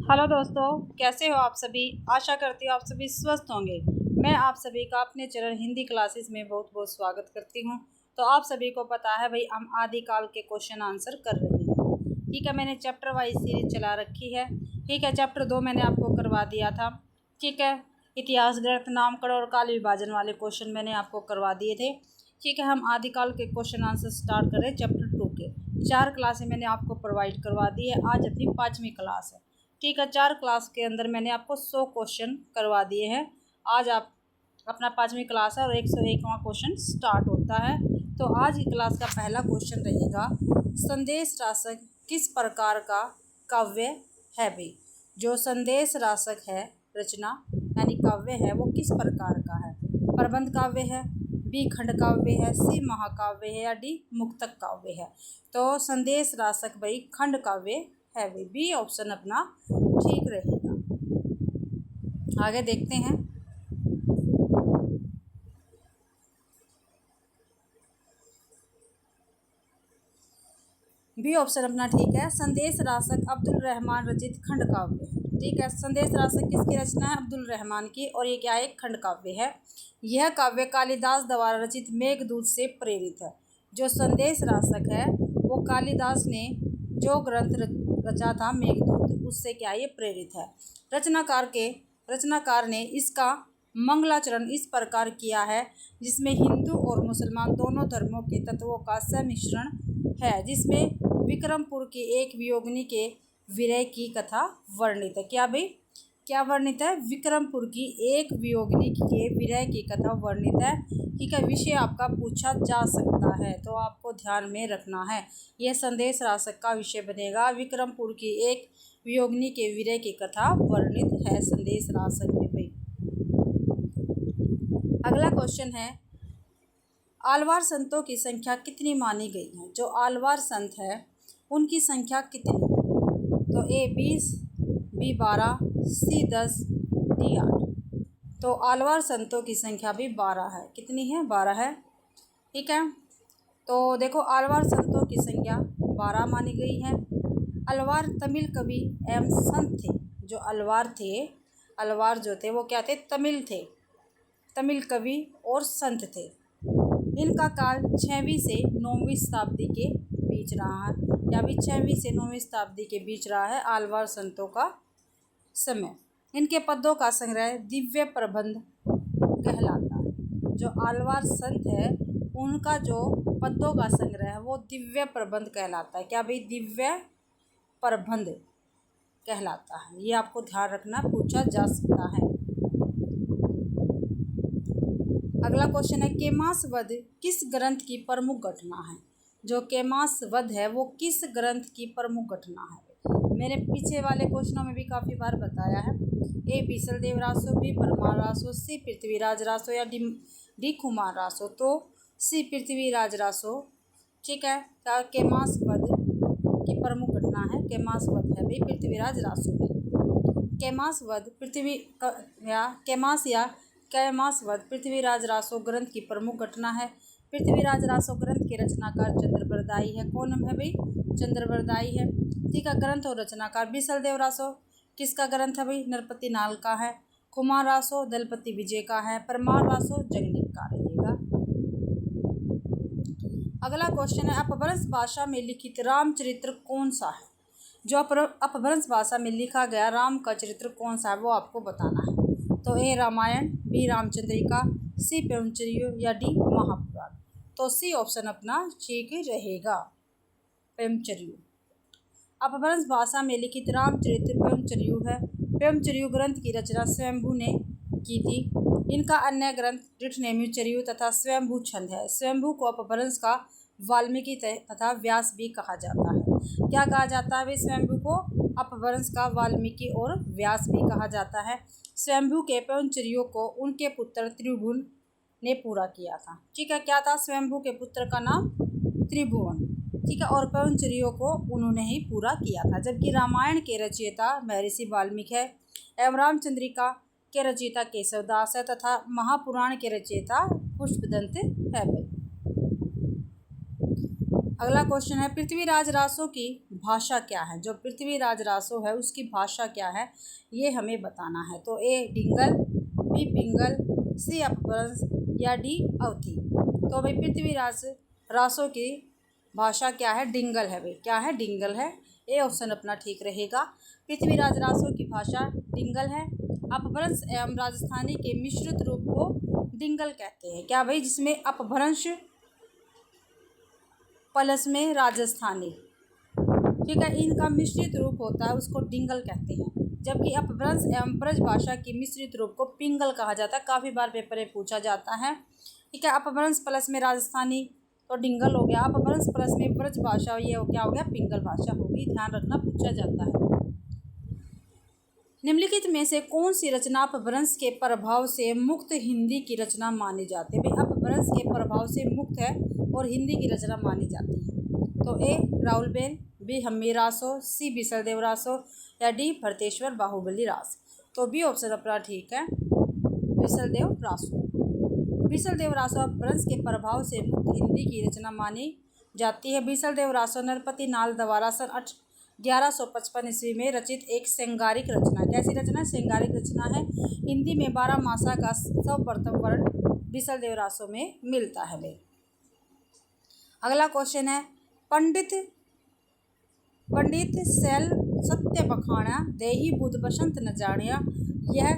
Hello दोस्तों, कैसे हो आप सभी। आशा करती हूँ आप सभी स्वस्थ होंगे। मैं आप सभी का अपने चैनल हिंदी क्लासेस में बहुत बहुत स्वागत करती हूँ। तो आप सभी को पता है भाई, हम आदिकाल के क्वेश्चन आंसर कर रहे हैं। ठीक है, मैंने चैप्टर वाइज सीरीज चला रखी है। ठीक है, चैप्टर 2 मैंने आपको करवा दिया था। ठीक है, इतिहास, ग्रंथ, नामकरण और काल विभाजन वाले क्वेश्चन मैंने आपको करवा दिए थे। ठीक है, हम आदिकाल के क्वेश्चन आंसर स्टार्ट कर रहे हैं चैप्टर 2 के। 4 क्लासें मैंने आपको प्रोवाइड करवा दी है। आज अपनी 5वीं क्लास है। ठीक है, 4 क्लास के अंदर मैंने आपको 100 क्वेश्चन करवा दिए हैं। आज आप अपना 5वीं क्लास है और 101वां क्वेश्चन स्टार्ट होता है। तो आज की क्लास का पहला क्वेश्चन रहेगा, संदेश राशक किस प्रकार का काव्य है भाई। जो संदेश राशक है रचना यानी काव्य है वो किस प्रकार का है। प्रबंध काव्य है, बी खंड काव्य है, सी महाकाव्य है या डी मुक्तक काव्य है। तो संदेश राशक भाई खंड काव्य है भाई। बी ऑप्शन अपना ठीक रहेगा। आगे देखते हैं। बी ऑप्शन अपना ठीक है। संदेश राशक अब्दुल रहमान रचित खंड काव्य है। ठीक है, संदेश राशक किसकी रचना है, अब्दुल रहमान की, और ये क्या है, एक खंड काव्य है। यह काव्य कालिदास द्वारा रचित मेघदूत से प्रेरित है। जो संदेश राशक है वो कालिदास ने जो ग्रंथ रचा था मेघदूत, उससे क्या ये प्रेरित है। रचनाकार ने इसका मंगलाचरण इस प्रकार किया है जिसमें हिंदू और मुसलमान दोनों धर्मों के तत्वों का सम्मिश्रण है, जिसमें विक्रमपुर की एक वियोगिनी के विरह की कथा वर्णित है। क्या भाई, क्या वर्णित है, विक्रमपुर की एक वियोगिनी के विरह की कथा वर्णित है। ठीक है, विषय आपका पूछा जा सकता है तो आपको ध्यान में रखना है। यह संदेश राशक का विषय बनेगा। विक्रमपुर की एक वियोगिनी के विरह की कथा वर्णित है संदेश राशक में भाई। अगला क्वेश्चन है, आलवार संतों की संख्या कितनी मानी गई है। जो आलवार संत है उनकी संख्या कितनी है। तो ए 20, बी 12, सी 10, डी 8। तो आलवार संतों की संख्या भी 12 है। कितनी है, 12 है। ठीक है, तो देखो आलवार संतों की संख्या 12 मानी गई है। अलवार तमिल कवि एवं संत थे। जो अलवार थे, अलवार जो थे वो क्या थे, तमिल थे, तमिल कवि और संत थे। इनका काल 6वीं से 9वीं शताब्दी के बीच रहा है। क्या भी 6वीं से 9वीं शताब्दी के बीच रहा है आलवार संतों का समय। इनके पद्यों का संग्रह दिव्य प्रबंध कहलाता है। जो आलवार संत है उनका जो पद्यों का संग्रह है वो दिव्य प्रबंध कहलाता है। क्या भाई, दिव्य प्रबंध कहलाता है। ये आपको ध्यान रखना, पूछा जा सकता है। अगला क्वेश्चन है, केमास वध किस ग्रंथ की प्रमुख घटना है। जो केमास वध है वो किस ग्रंथ की प्रमुख घटना है। मैंने पीछे वाले क्वेश्चनों में भी काफ़ी बार बताया है। ए बीसलदेव रासो, बी परमार रासो, सी पृथ्वीराज रासो या डी कुमार रासो। तो सी पृथ्वीराज रासो। ठीक है, क्या केमास वध की प्रमुख घटना है, केमास वध है भाई पृथ्वीराज रासो में। केमास वध कैमास वध पृथ्वीराज रासो ग्रंथ की प्रमुख घटना है। पृथ्वीराज रासो ग्रंथ के रचनाकार चंद्रबरदाई है। कौन है भाई, चंद्रबरदाई है। ठीक है, ग्रंथ और रचनाकार बीसलदेव रासो किसका ग्रंथ है भाई, नरपति नाल का है। कुमार रासो दलपति विजय का है। परमार रासो जगनीक का रहेगा। अगला क्वेश्चन है, अपभ्रंश भाषा में लिखित रामचरित्र कौन सा है। जो अपभ्रंश भाषा में लिखा गया राम का चरित्र कौन सा है वो आपको बताना है। तो ए रामायण, बी रामचंद्रिका, सी प्रेमचर्यु या डी महापुराण। तो सी ऑप्शन अपना ठीक रहेगा, प्रेमचर्यु। अपभ्रंश भाषा में लिखित रामचरित्र प्रेमचर्यु है। प्रेमचर्यु ग्रंथ की रचना स्वयंभू ने की थी। इनका अन्य ग्रंथ ऋठनेमिचर्यु तथा स्वयंभू छंद है। स्वयंभू को अपभ्रंश का वाल्मीकि तथा व्यास भी कहा जाता है। क्या कहा जाता है भाई, स्वयंभू को अपभ्रंश का वाल्मीकि और व्यास भी कहा जाता है। स्वयंभू के प्रेमचर्यु को उनके पुत्र त्रिभुवन ने पूरा किया था। ठीक है, क्या था, स्वयंभू के पुत्र का नाम त्रिभुवन। ठीक है, और प्रेमचर्यु को उन्होंने ही पूरा किया था। जबकि रामायण के रचयिता महर्षि वाल्मीकि है एवं रामचंद्रिका के रचयिता केशवदास है तथा महापुराण के रचयिता पुष्पदंत है भाई। अगला क्वेश्चन है, पृथ्वीराज रासो की भाषा क्या है, जो पृथ्वीराज रासो है उसकी भाषा क्या है, ये हमें बताना है। तो ए डिंगल, बी पिंगल, सी अपभ्रंश या डी अवधि। तो भाई पृथ्वीराज रासो की भाषा क्या है, डिंगल है भाई, क्या है, डिंगल है। ए ऑप्शन अपना ठीक रहेगा। पृथ्वीराज रासो की भाषा डिंगल है। अपभ्रंश एवं राजस्थानी के मिश्रित रूप को डिंगल कहते हैं। क्या भाई, जिसमें अपभ्रंश प्लस में राजस्थानी, ठीक है, इनका मिश्रित रूप होता है उसको डिंगल कहते हैं। जबकि अपभ्रंश एवं ब्रज भाषा की मिश्रित रूप को पिंगल कहा जाता है। काफ़ी बार पेपर में पूछा जाता है, ठीक है। अपभ्रंश प्लस में राजस्थानी तो डिंगल हो गया, अपभ्रंश प्लस में ब्रज भाषा ये क्या हो गया, पिंगल भाषा होगी। ध्यान रखना, पूछा जाता है। निम्नलिखित में से कौन सी रचना अपभ्रंश के प्रभाव से मुक्त हिंदी की रचना मानी जाती है। भाई अपभ्रंश के प्रभाव से मुक्त है और हिंदी की रचना मानी जाती है। तो ए राउलबेल, बी हम्मी रासो, सी बीसलदेव रासो या डी भरतेश्वर बाहुबली रास। तो बी ऑप्शन अपना ठीक है, बीसलदेव रासो। बीसलदेव रासो अपभ्रंश के प्रभाव से मुक्त हिंदी की रचना मानी जाती है। बीसलदेव रासो नरपति नाल द्वारा सन 1155 ईस्वी में रचित एक श्रृंगारिक रचना। कैसी रचना, श्रृंगारिक रचना है। हिंदी में 12 मासा का सर्वप्रथम वर्ण बीसलदेव रासो में मिलता है भाई। अगला क्वेश्चन है, पंडित शैल सत्य बखाना देही बुध बसंत न जानिया, यह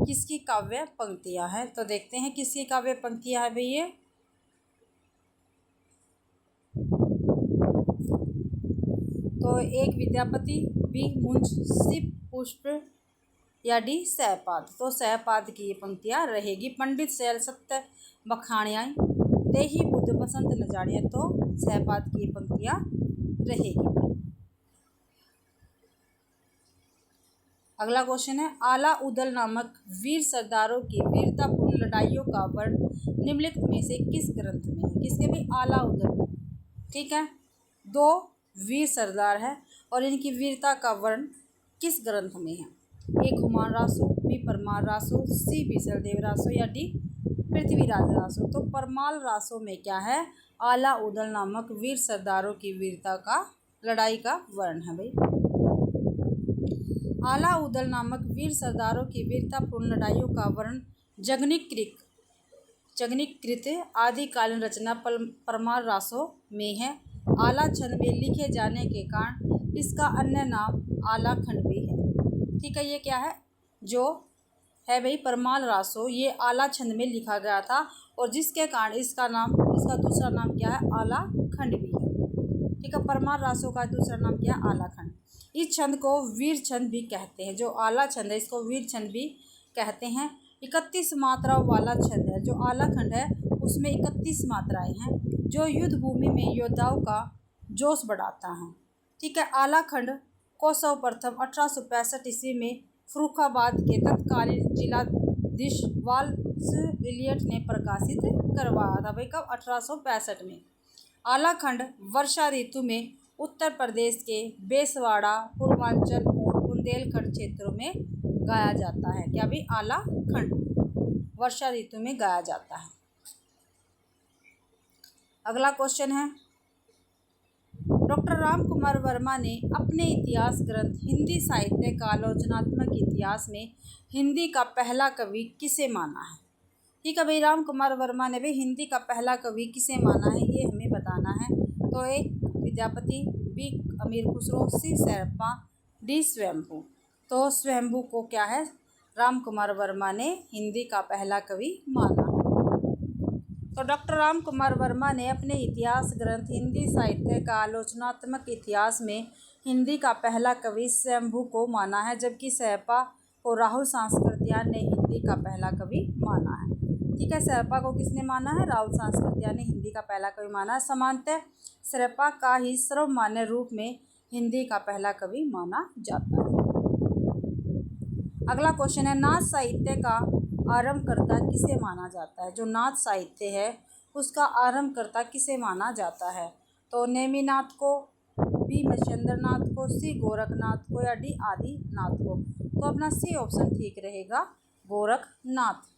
किसकी काव्य पंक्तियां हैं। तो देखते हैं किसकी काव्य पंक्तियां हैं भाई ये। तो एक विद्यापति, बी मुंज, सी पुष्प या डी सहपाद। तो सहपाद की ये पंक्तियां रहेगी। पंडित शैल सत्य बखानिया देही बुध बसंत न जानिया, तो सहपाद की ये पंक्तियां रहेगी। अगला क्वेश्चन है, आला उदल नामक वीर सरदारों की वीरतापूर्ण लड़ाइयों का वर्ण निम्नलिखित में से किस ग्रंथ में है। किसके भी, आला उदल, ठीक है, 2 वीर सरदार है और इनकी वीरता का वर्ण किस ग्रंथ में है। ए खुमान रासो, बी परमार रासो, सी बीसलदेव रासो या डी पृथ्वीराज रासो। तो परमाल रासो में क्या है, आला उदल नामक वीर सरदारों की वीरता का लड़ाई का वर्ण है भाई। आला उदल नामक वीर सरदारों की वीरतापूर्ण लड़ाइयों का वर्ण जगनीकृत आदिकालीन रचना परमार रासो में है। आला छंद में लिखे जाने के कारण इसका अन्य नाम आला खंड भी है, ठीक है। ये क्या है, जो है भाई परमाल रासो, ये आला छंद में लिखा गया था और जिसके कारण इसका दूसरा नाम क्या है, आला खंड भी है, ठीक है। परमाल रासो का दूसरा नाम क्या है, आला खंड। इस छंद को वीर छंद भी कहते हैं। जो आला छंद है इसको वीर छंद भी कहते हैं। 31 मात्राओं वाला छंद है। जो आला खंड है उसमें 31 मात्राएं हैं, जो युद्ध भूमि में योद्धाओं का जोश बढ़ाता है, ठीक है। आला खंड को सर्वप्रथम 1865 ईस्वी में फर्रुखाबाद के तत्कालीन जिलाधीश वाल्स इलियट ने प्रकाशित करवाया था भाई। कब, 1865 में। आला खंड वर्षा ऋतु में उत्तर प्रदेश के बेसवाड़ा, पूर्वांचल और बुंदेलखंड क्षेत्रों में गाया जाता है। क्या भी, आला खंड वर्षा ऋतु में गाया जाता है। अगला क्वेश्चन है, डॉक्टर राम कुमार वर्मा ने अपने इतिहास ग्रंथ हिंदी साहित्य का आलोचनात्मक इतिहास में हिंदी का पहला कवि किसे माना है। ठीक है भाई, राम कुमार वर्मा ने भी हिंदी का पहला कवि किसे माना है, ये हमें बताना है। तो ए विद्यापति, बी अमीर खुसरो, सी शेरपा, डी स्वयंभू। तो स्वयंभू को क्या है, राम कुमार वर्मा ने हिंदी का पहला कवि माना। तो डॉक्टर राम कुमार वर्मा ने अपने इतिहास ग्रंथ हिंदी साहित्य का आलोचनात्मक इतिहास में हिंदी का पहला कवि स्वयंभू को माना है, जबकि शेरपा को राहुल सांस्कृत्यायन ने हिंदी का पहला कवि माना है। ठीक है, शेरपा को किसने माना है, राहुल सांस्कृत्यायन ने हिंदी का पहला कवि माना है। समानतः शेरपा का ही सर्वमान्य रूप में हिंदी का पहला कवि माना जाता है। अगला क्वेश्चन है, नाथ साहित्य का आरंभकर्ता किसे माना जाता है। जो नाथ साहित्य है उसका आरंभकर्ता किसे माना जाता है। तो नेमिनाथ को, बी मत्स्येंद्रनाथ को, सी गोरखनाथ को या डी आदिनाथ को। तो अपना सी ऑप्शन ठीक रहेगा, गोरखनाथ।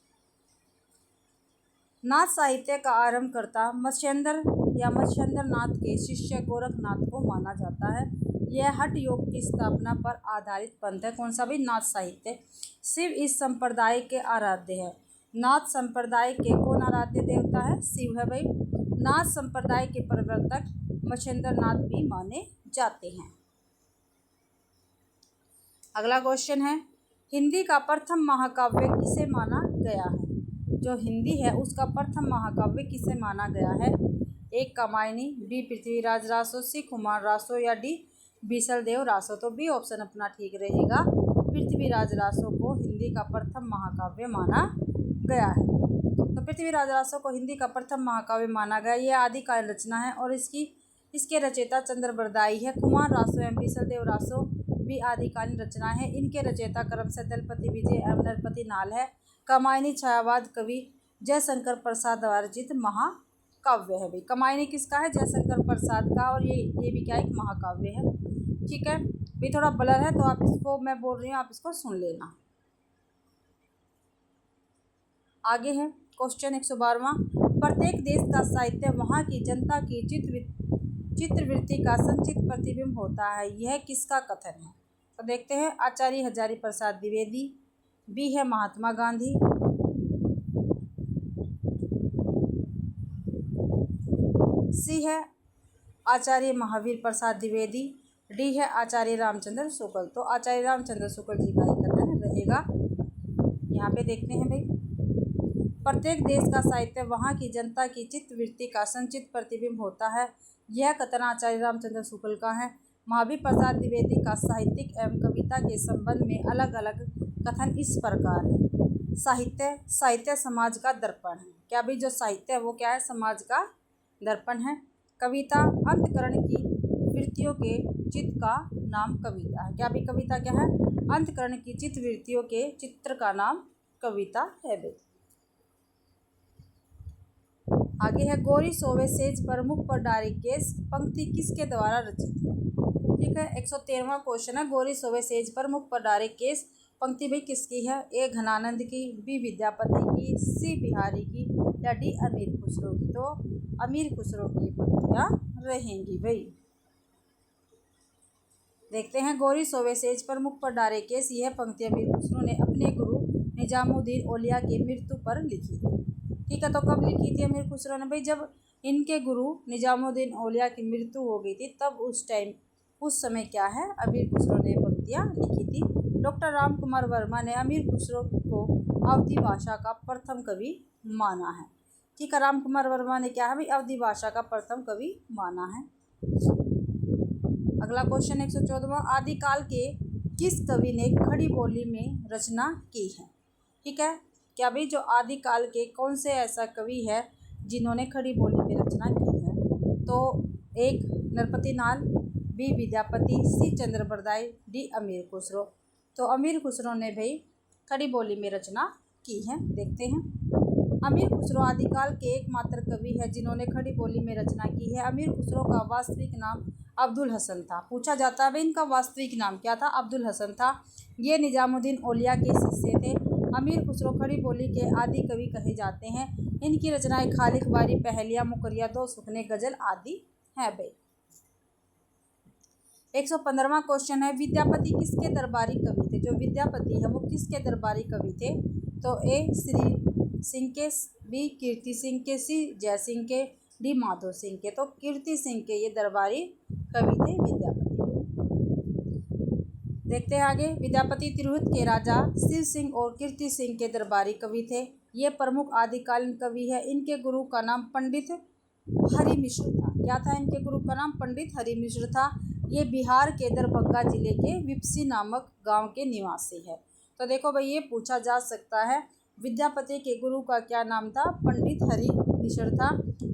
नाथ साहित्य का आरंभकर्ता मत्स्येंद्र या मत्स्येंद्रनाथ के शिष्य गोरखनाथ को माना जाता है। यह हठ योग की स्थापना पर आधारित पंथ है। कौन सा भाई? नाथ साहित्य। शिव इस संप्रदाय के आराध्य है। नाथ संप्रदाय के कौन आराध्य देवता है? शिव है भाई। नाथ संप्रदाय के प्रवर्तक मच्छिंद्र नाथ भी माने जाते हैं। अगला क्वेश्चन है, हिंदी का प्रथम महाकाव्य किसे माना गया है? जो हिंदी है उसका प्रथम महाकाव्य किसे माना गया है? एक कामायनी, बी पृथ्वीराज रासो, सी कुमार रासो या डी बीसलदेव रासो। तो बी ऑप्शन अपना ठीक रहेगा। पृथ्वीराज रासो को हिंदी का प्रथम महाकाव्य माना गया है। तो पृथ्वीराज रासो को हिंदी का प्रथम महाकाव्य माना गया। यह आदिकालीन रचना है और इसके रचयिता चंद्रबरदाई है। कुमार रासो एवं बीसलदेव रासो भी आदिकालीन रचना है। इनके रचयिता क्रमशः दलपति विजय एवं नरपति नाल है। कामायनी छायावाद कवि जयशंकर प्रसाद द्वारा रचित महाकाव्य है भाई। कामायनी किसका है? जयशंकर प्रसाद का। और ये भी क्या एक महाकाव्य है। ठीक है भाई, थोड़ा ब्लर है तो आप इसको, मैं बोल रही हूँ आप इसको सुन लेना। आगे है क्वेश्चन 112वां, प्रत्येक देश का साहित्य वहाँ की जनता की चित्रवृत्ति का संचित प्रतिबिंब होता है, यह किसका कथन है? तो देखते हैं, आचार्य हजारी प्रसाद द्विवेदी, बी है महात्मा गांधी, सी है आचार्य महावीर प्रसाद द्विवेदी, डी है आचार्य रामचंद्र शुक्ल। तो आचार्य रामचंद्र शुक्ल जी का ही कथन रहेगा। यहाँ पे देखते हैं भाई, प्रत्येक देश का साहित्य वहाँ की जनता की चित्तवृत्ति का संचित प्रतिबिंब होता है, यह कथन आचार्य रामचंद्र शुक्ल का है। महावीर प्रसाद द्विवेदी का साहित्यिक एवं कविता के संबंध में अलग अलग कथन इस प्रकार है। साहित्य समाज का दर्पण है। क्या भाई? जो साहित्य है वो क्या है? समाज का दर्पण है। कविता अंतकरण की वृत्तियों के चित्त का नाम कविता है। क्या भाई? कविता क्या है? अंतकरण की चित्त वृत्तियों के चित्र का नाम कविता है भाई। आगे है, गोरी सोवे सेज पर मुख पर डारी केस पंक्ति किसके द्वारा रचित है? ठीक है, 113वां क्वेश्चन है, गोरी सोवे सेज पर मुख पर डारे केस पंक्ति भी किसकी है? ए घनानंद की, बी विद्यापति की, सी बिहारी की या डी अमीर खुसरो की। तो अमीर खुसरो की पंक्तियाँ रहेंगी भाई। देखते हैं, गोरी सोवे सेज पर मुख पर डारे केस, यह पंक्ति अमीर खुसरो ने अपने गुरु निजामुद्दीन औलिया की मृत्यु पर लिखी थी। ठीक है, तो कब लिखी थी अमीर खुसरो ने भाई? जब इनके गुरु निजामुद्दीन औलिया की मृत्यु हो गई थी, तब उस समय क्या है, अमीर खुसरो ने पंक्तियाँ लिखी थी। डॉक्टर राम कुमार वर्मा ने अमीर खुसरो को अवधी भाषा का प्रथम कवि माना है। ठीक है, राम कुमार वर्मा ने क्या है भाई? अवधी भाषा का प्रथम कवि माना है। अगला क्वेश्चन 114वां, आदिकाल के किस कवि ने खड़ी बोली में रचना की है? ठीक है, क्या भाई? जो आदिकाल के कौन से ऐसा कवि है जिन्होंने खड़ी बोली में रचना की है? तो एक नरपति नाल, बी विद्यापति, सी चंद्रबरदाई, डी अमीर खुसरो। तो अमीर खुसरो ने भाई खड़ी बोली में रचना की है। देखते हैं, अमीर खुसरो आदिकाल के एकमात्र कवि है जिन्होंने खड़ी बोली में रचना की है। अमीर खुसरो का वास्तविक नाम अब्दुल हसन था। पूछा जाता है भाई इनका वास्तविक नाम क्या था? अब्दुल हसन था। ये निजामुद्दीन औलिया के शिष्य थे। अमीर खुसरो खड़ी बोली के आदि कवि कहे जाते हैं। इनकी रचनाएं खालिक बारी, पहलिया, मुकरिया, दो सुखने, गजल आदि है भाई। 115वां क्वेश्चन है, विद्यापति किसके दरबारी कवि थे? जो विद्यापति है वो किसके दरबारी कवि थे? तो ए श्री सिंह के, बी कीर्ति सिंह के, सी जय सिंह के, डी माधो सिंह के। तो कीर्ति सिंह के ये दरबारी कवि थे विद्यापति। देखते हैं आगे, विद्यापति तिरहुत के राजा शिव सिंह और कीर्ति सिंह के दरबारी कवि थे। ये प्रमुख आदिकालीन कवि है। इनके गुरु का नाम पंडित हरि मिश्र था। क्या था इनके गुरु का नाम? पंडित हरि मिश्र था। ये बिहार के दरभंगा जिले के विपसी नामक गांव के निवासी है। तो देखो भाई, ये पूछा जा सकता है विद्यापति के गुरु का क्या नाम था? पंडित हरि मिश्र था।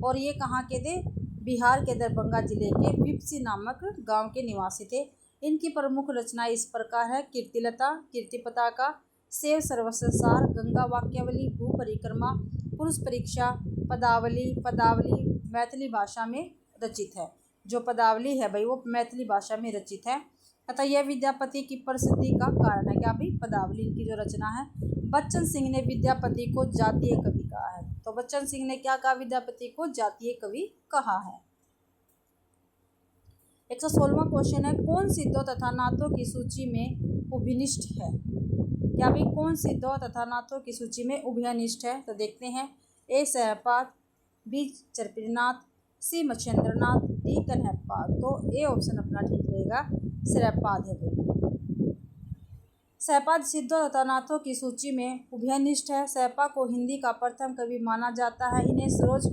और ये कहाँ के थे? बिहार के दरभंगा जिले के विपसी नामक गांव के निवासी थे। इनकी प्रमुख रचनाएं इस प्रकार है, कीर्तिलता, कीर्ति पताका, सेव सर्वसंसार, गंगा वाक्यावली, भू परिक्रमा, पुरुष परीक्षा, पदावली मैथिली भाषा में रचित है। जो पदावली है भाई वो मैथिली भाषा में रचित है। अतः यह विद्यापति की प्रसिद्धि का कारण है। क्या भाई? पदावली की जो रचना है। बच्चन सिंह ने विद्यापति को जातीय कवि कहा है। तो बच्चन सिंह ने क्या कहा? विद्यापति को जातीय कवि कहा है। 116वां क्वेश्चन है, कौन सिद्धों तथा नाथों की सूची में उभयनिष्ठ है? क्या भाई कौन सिद्धों तथा नाथों की सूची में उभयनिष्ठ है? तो देखते हैं, ए सहपाद, बी चरपीनाथ, सी मच्छेंद्रनाथ, डी कन्हैयापाद। तो ए ऑप्शन अपना ठीक रहेगा, सहपाद है भाई। सहपाद सिद्धों तथा नाथों की सूची में उभयनिष्ठ है। सहपा को हिंदी का प्रथम कवि माना जाता है। इन्हें सरोज,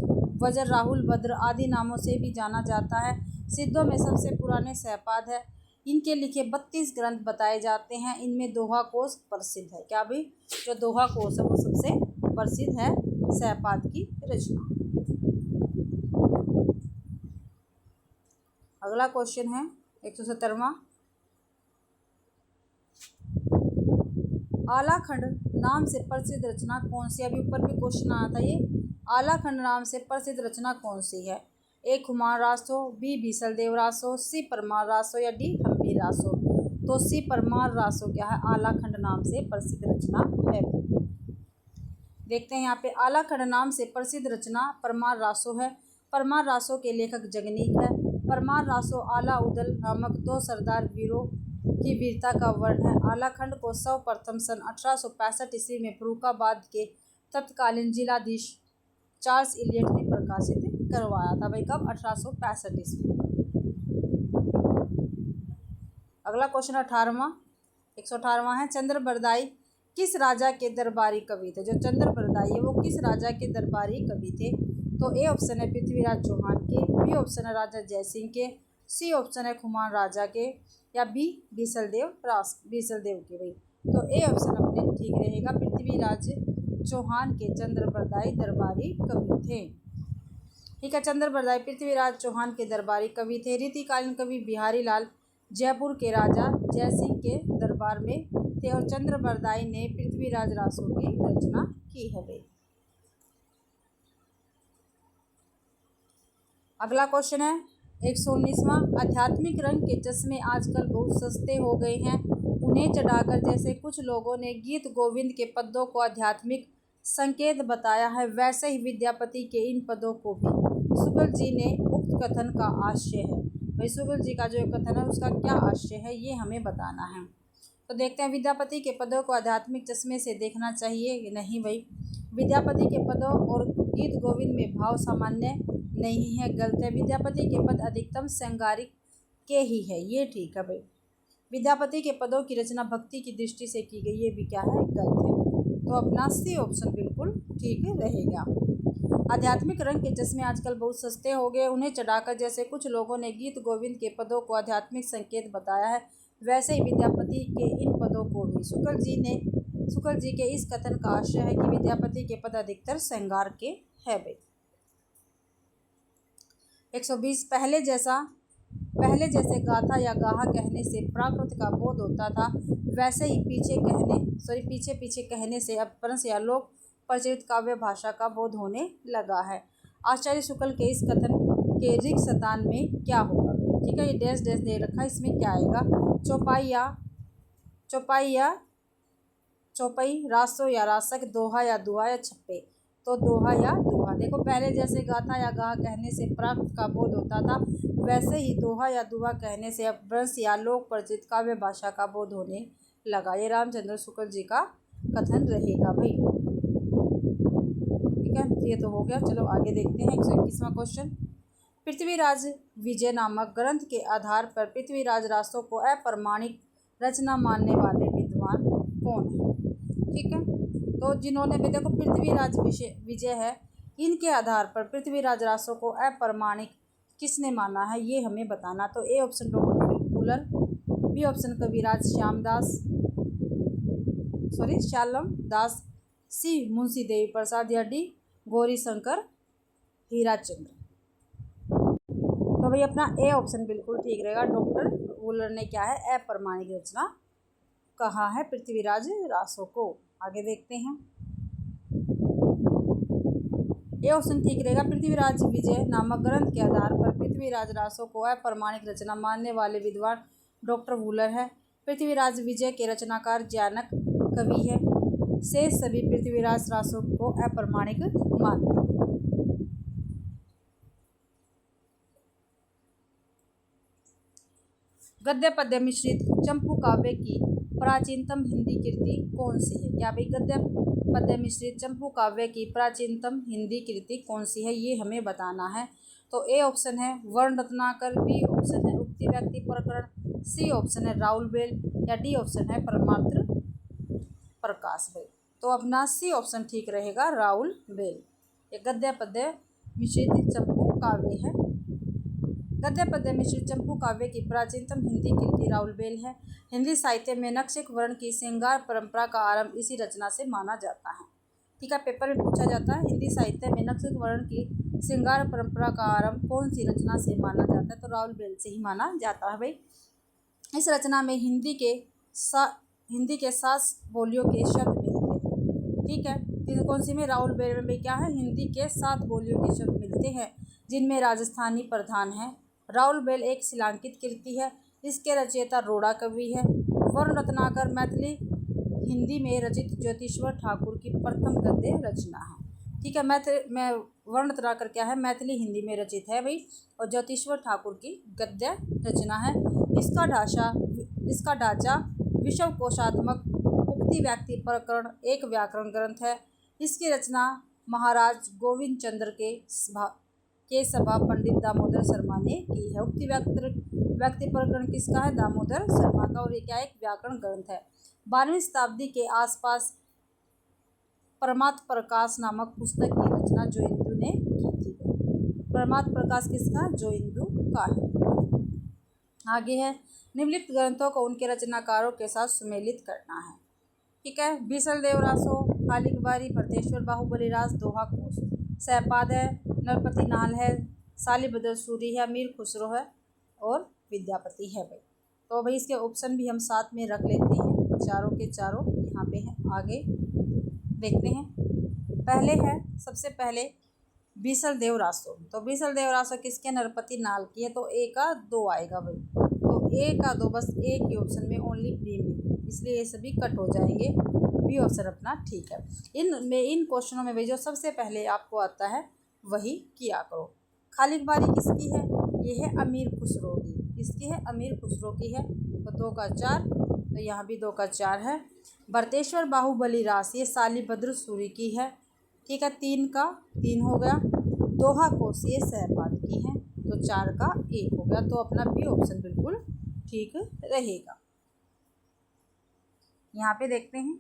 वज्र, राहुल, भद्र आदि नामों से भी जाना जाता है। सिद्धों में सबसे पुराने सहपाद है। इनके लिखे 32 ग्रंथ बताए जाते हैं। इनमें दोहा कोश प्रसिद्ध है। क्या भाई, जो दोहा कोश है वो सबसे प्रसिद्ध है सहपाद की रचना। अगला क्वेश्चन है 117वां, आलाखंड नाम से प्रसिद्ध रचना कौन सी? अभी ऊपर भी क्वेश्चन आया था ये, आलाखंड नाम से प्रसिद्ध रचना कौन सी है? ए खुमान रासो, बी बीसलदेव रासो, सी परमार रासो या डी हम्बीर रासो। तो सी परमार रासो क्या है, आलाखंड नाम से प्रसिद्ध रचना है। देखते हैं यहाँ पे, आलाखंड नाम से प्रसिद्ध रचना परमार रासो है। परमार रासो के लेखक जगनीक है। परमार रासो आला उदल नामक 2 सरदार वीरों की वीरता का वर्ण है। आलाखंड को सर्वप्रथम सन 1865 ईस्वी में फर्रुखाबाद के तत्कालीन जिलाधीश चार्ल्स इलियट ने प्रकाशित करवाया था। भाई कब? 1865 ईस्वी। अगला क्वेश्चन 18वां, 118वां है, चंद्रबरदाई किस राजा के दरबारी कवि थे? जो चंद्रबरदाई है वो किस राजा के दरबारी कवि थे? तो ए ऑप्शन है पृथ्वीराज चौहान के, बी ऑप्शन है राजा जयसिंह के, सी ऑप्शन है खुमान राजा के या बी बीसलदेव के। भाई तो ए ऑप्शन अपने ठीक रहेगा, पृथ्वीराज चौहान के चंद्रबरदाई दरबारी कवि थे। ठीक है, चंद्रबरदाई पृथ्वीराज चौहान के दरबारी कवि थे। रीतिकालीन कवि बिहारी लाल जयपुर के राजा जयसिंह के दरबार में थे और चंद्रबरदाई ने पृथ्वीराज रासो की रचना की है। भाई अगला क्वेश्चन है 119वां, आध्यात्मिक रंग के चश्मे आजकल बहुत सस्ते हो गए हैं। उन्हें चढ़ाकर जैसे कुछ लोगों ने गीत गोविंद के पदों को आध्यात्मिक संकेत बताया है, वैसे ही विद्यापति के इन पदों को भी शुक्ल जी ने उक्त कथन का आशय है। भाई शुक्ल जी का जो कथन है उसका क्या आशय है ये हमें बताना है। तो देखते हैं, विद्यापति के पदों को आध्यात्मिक चश्मे से देखना चाहिए कि नहीं? भाई विद्यापति के पदों और गीत गोविंद में भाव सामान्य नहीं है, गलत है। विद्यापति के पद अधिकतम श्रृंगारिक के ही है, ये ठीक है। भाई विद्यापति के पदों की रचना भक्ति की दृष्टि से की गई, ये भी क्या है? गलत है। तो अपना सी ऑप्शन बिल्कुल ठीक रहेगा। आध्यात्मिक रंग के चश्मे आजकल बहुत सस्ते हो गए। उन्हें चढ़ाकर जैसे कुछ लोगों ने गीत गोविंद के पदों को आध्यात्मिक संकेत बताया है, वैसे ही विद्यापति के इन पदों को भी शुक्ल जी के इस कथन का आशय है कि विद्यापति के पद अधिकतर श्रृंगार के है। भाई 120, पहले जैसे गाथा या गाहा कहने से प्राकृत का बोध होता था, वैसे ही पीछे पीछे कहने से अपभ्रंश या लोक प्रचलित काव्य भाषा का बोध होने लगा है। आचार्य शुक्ल के इस कथन के ऋग शतान में क्या होगा? ठीक है, ये डैश डैश दे रखा है, इसमें क्या आएगा? चौपाई, रासो या रासक, दोहा या दुआ या छप्पे। तो दोहा या दुआ। देखो, पहले जैसे गाथा या गाह कहने से प्राकृत का बोध होता था, वैसे ही दोहा या दुआ कहने से अपभ्रंश या लोक प्रचलित काव्य भाषा का बोध होने लगा। ये रामचंद्र शुक्ल जी का कथन रहेगा। भाई ठीक है, ये तो हो गया। चलो आगे देखते हैं 121वां क्वेश्चन। पृथ्वीराज विजय नामक ग्रंथ के आधार पर पृथ्वीराज रासो को अप्रमाणिक रचना मानने वाले विद्वान कौन है? ठीक है, तो जिन्होंने भी, देखो पृथ्वीराज विजय है, इनके आधार पर पृथ्वीराज रासो को अप्रमाणिक किसने माना है ये हमें बताना। तो A option doctor Buhler, B option Kaviraj श्यालम दास, सी मुंशी देवी प्रसाद या डी गौरी शंकर हीराचंद्र। तो भाई अपना ए ऑप्शन बिल्कुल ठीक रहेगा, डॉक्टर वुलर ने क्या है? अप्रमाणिक रचना कहा है पृथ्वीराज रासो को। आगे देखते हैं, ये ऑप्शन ठीक रहेगा, पृथ्वीराज विजय नामक ग्रंथ के आधार पर पृथ्वीराज रासो को अप्रमाणिक रचना मानने वाले विद्वान डॉक्टर वुलर है। पृथ्वीराज विजय के रचनाकार जानक कवि है, शेष सभी पृथ्वीराज रासो को अप्रमाणिक मानते हैं। गद्य पद्य मिश्रित चंपू काव्य की प्राचीनतम हिंदी कृति कौन सी है? क्या भाई गद्य पद्य मिश्रित चंपू काव्य की प्राचीनतम हिंदी कृति कौन सी है, ये हमें बताना है। तो ए ऑप्शन है वर्ण रत्नाकर, बी ऑप्शन है उक्ति व्यक्ति प्रकरण, सी ऑप्शन है राउल बेल या डी ऑप्शन है परमात्र प्रकाश भाई। तो अपना सी ऑप्शन ठीक रहेगा, राउल बेल। ये गद्य पद्य मिश्रित चंपू काव्य है। गद्य पद्य मिश्रित चंपू काव्य की प्राचीनतम हिंदी कृति राउल बेल है। हिंदी साहित्य में नक्शिक वर्ण की श्रृंगार परंपरा का आरंभ इसी रचना से माना जाता है। ठीक है, पेपर में पूछा जाता है हिंदी साहित्य में नक्शिक वर्ण की श्रृंगार परंपरा का आरंभ कौन सी रचना से माना जाता है? तो राउल बेल से ही माना जाता है भाई। इस रचना में हिंदी के 7 बोलियों के शब्द मिलते हैं। ठीक है, कौन सी में? राउल बेल में क्या है? हिंदी के 7 बोलियों के शब्द मिलते हैं जिनमें राजस्थानी प्रधान है। राउल बेल एक शिलांकित कृति है। इसके रचयिता रोड़ा कवि है। वर्ण रत्नाकर मैथिली हिंदी में रचित ज्योतिश्वर ठाकुर की प्रथम गद्य रचना है। ठीक है, वर्ण रत्नाकर क्या है? मैथिली हिंदी में रचित है भाई, और ज्योतिश्वर ठाकुर की गद्य रचना है। इसका ढांचा विश्वकोशात्मक उक्ति व्यक्ति प्रकरण एक व्याकरण ग्रंथ है। इसकी रचना महाराज गोविंद चंद्र के सभा पंडित दामोदर शर्मा ने की है। उक्ति व्यक्ति प्रकरण किसका है? दामोदर शर्मा का, और ये क्या एक व्याकरण ग्रंथ है। 12वीं शताब्दी के आसपास परमात्म प्रकाश नामक पुस्तक की रचना जोइंदू ने की थी। परमात्म प्रकाश किसका? जोइंदू का है। आगे है निम्नलिखित ग्रंथों को उनके रचनाकारों के साथ सुमेलित करना है। ठीक है, बीसल देव रासो, खालिक बारी, भरतेश्वर बाहुबली रास, दोहा कोश, सहपाद है, नरपति नाल है, साली बदर सूरी है, अमीर खुसरो है और विद्यापति है भाई। तो भाई इसके ऑप्शन भी हम साथ में रख लेते हैं, चारों के चारों यहाँ पे हैं। आगे देखते हैं, पहले है सबसे पहले बीसल देव रासो। तो बीसल देव रासो किसके? नरपति नाल की है। तो ए का 2 आएगा भाई, तो ए का 2 बस ए के ऑप्शन में ओनली बी में, इसलिए ये सभी कट हो जाएंगे। बी ऑप्शन अपना ठीक है। इन क्वेश्चनों में भाई जो सबसे पहले आपको आता है वही किया करो। खालिक बारी किसकी है? ये है अमीर खुसरो की। किसकी है? अमीर खुसरो की है। तो 2 का 4, तो यहाँ भी 2 का 4 है। भरतेश्वर बाहुबली रास ये साली बद्र सूरी की है। ठीक है, 3 का 3 हो गया। दोहा कोश ये सहपाद की है, तो 4 का 1 हो गया। तो अपना बी ऑप्शन बिल्कुल ठीक रहेगा। यहाँ पे देखते हैं,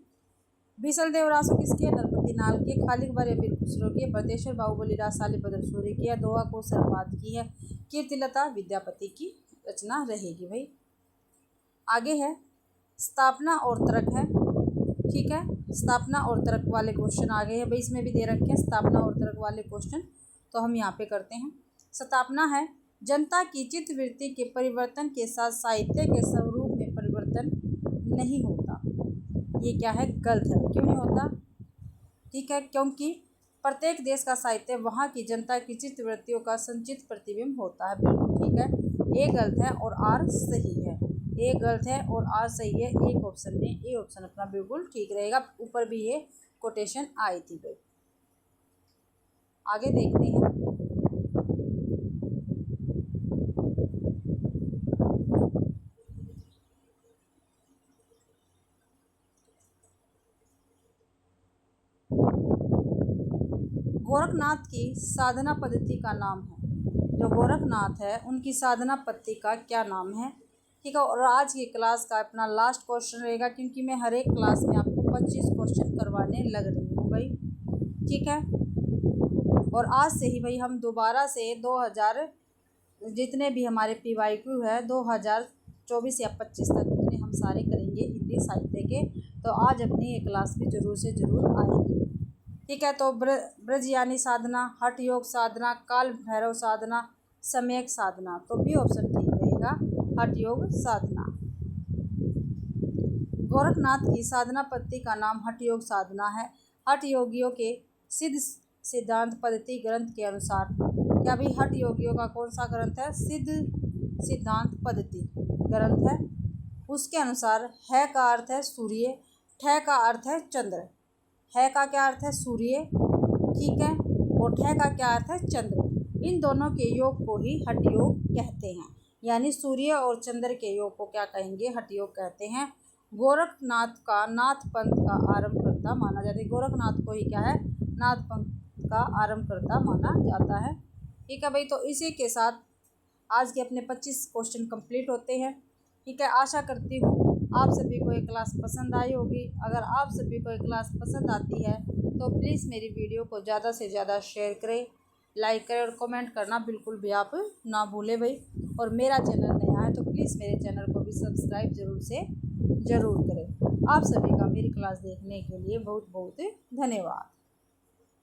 बीसल देव रासो किसकी है? नरपति नाल की। खालिक बारी अमीर खुसरो की है। भरतेश्वर बाहुबली रास साली बद्र सूरी की है। दोहा कोश सहपाद की है। कीर्तिलता विद्यापति की रचना रहेगी भाई। आगे है स्थापना और तर्क है। ठीक है, स्थापना और तर्क वाले क्वेश्चन आगे है भाई, इसमें भी दे रखे हैं स्थापना और तर्क वाले क्वेश्चन, तो हम यहाँ पे करते हैं। स्थापना है जनता की चित्तवृत्ति के परिवर्तन के साथ साहित्य के स्वरूप में परिवर्तन नहीं होता। ये क्या है? गलत है। क्यों नहीं होता? ठीक है, क्योंकि प्रत्येक देश का साहित्य वहाँ की जनता की चित्तवृत्तियों का संचित प्रतिबिंब होता है। बिल्कुल ठीक है, ए गलत है और आर सही है। ए गलत है और आर सही है। एक ऑप्शन में ए ऑप्शन अपना बिल्कुल ठीक रहेगा। ऊपर भी ये कोटेशन आई थी भाई। आगे देखते हैं, गोरखनाथ की साधना पद्धति का नाम है। जो गोरखनाथ है उनकी साधना पद्धति का क्या नाम है? ठीक है, और आज की क्लास का अपना लास्ट क्वेश्चन रहेगा, क्योंकि मैं हर एक क्लास में आपको 25 क्वेश्चन करवाने लग रही हूँ भाई। ठीक है, और आज से ही भाई हम दोबारा से 2000 जितने भी हमारे PYQ है 2024 या 25 तक उतने हम सारे करेंगे हिंदी साहित्य के। तो आज अपनी ये क्लास भी ज़रूर से ज़रूर आएगी। ठीक है, तो ब्रजयानी साधना, हठ योग साधना, काल भैरव साधना, सम्यक साधना, तो बी ऑप्शन ठीक रहेगा, हठ योग साधना। गोरखनाथ की साधना पद्धति का नाम हठ योग साधना है। हठ योगियों के सिद्ध सिद्धांत पद्धति ग्रंथ के अनुसार, क्या भाई हठ योगियों का कौन सा ग्रंथ है? सिद्ध सिद्धांत पद्धति ग्रंथ है। उसके अनुसार है का अर्थ है सूर्य, ठय का अर्थ है चंद्र। है का क्या अर्थ है? सूर्य। ठीक है, और ठय का क्या अर्थ है? चंद्र। इन दोनों के योग को ही हठ योग कहते हैं। यानी सूर्य और चंद्र के योग को क्या कहेंगे? हठ योग कहते हैं। गोरखनाथ का नाथ पंथ का आरंभकर्ता माना जाता है। गोरखनाथ को ही क्या है? नाथ पंथ का आरंभकर्ता माना जाता है। ठीक है भाई, तो इसी के साथ आज के अपने 25 क्वेश्चन कंप्लीट होते हैं। ठीक है, आशा करती हूँ आप सभी को ये क्लास पसंद आई होगी। अगर आप सभी को ये क्लास पसंद आती है तो प्लीज़ मेरी वीडियो को ज़्यादा से ज़्यादा शेयर करें, लाइक करें और कमेंट करना बिल्कुल भी आप ना भूलें भाई। और मेरा चैनल नया है तो प्लीज़ मेरे चैनल को भी सब्सक्राइब ज़रूर करें। आप सभी का मेरी क्लास देखने के लिए बहुत बहुत धन्यवाद।